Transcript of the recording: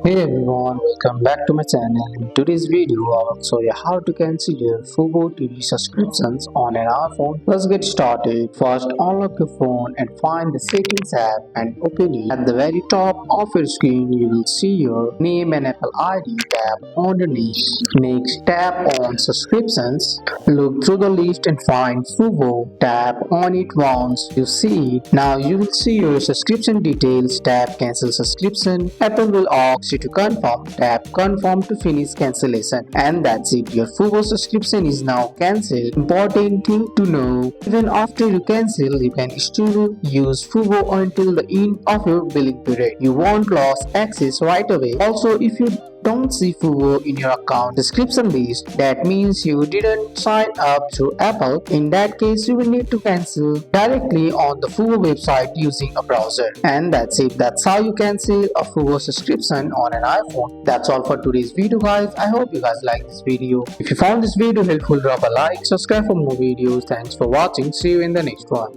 Hey everyone, welcome back to my channel. In today's video, I will show you how to cancel your FuboTV subscriptions on an iPhone. Let's get started. First, unlock your phone and find the Settings app and open it. At the very top of your screen, you will see your name and Apple ID. Tap underneath. Next, tap on Subscriptions. Look through the list and find Fubo. Tap on it once you see it. Now you will see your subscription details. Tap Cancel Subscription. Apple will ask you to confirm. Tap Confirm to finish cancellation. And that's it. Your Fubo subscription is now cancelled. Important thing to know. Even after you cancel, you can still use Fubo until the end of your billing period. You won't lose access right away. Also, if you don't see Fubo in your account description list, that means you didn't sign up through Apple. In that case, you will need to cancel directly on the Fubo website using a browser. And that's it. That's how you cancel a Fubo subscription on an iPhone. That's all for today's video, guys. I hope you guys like this video. If you found this video helpful, drop a like, subscribe for more videos. Thanks for watching. See you in the next one.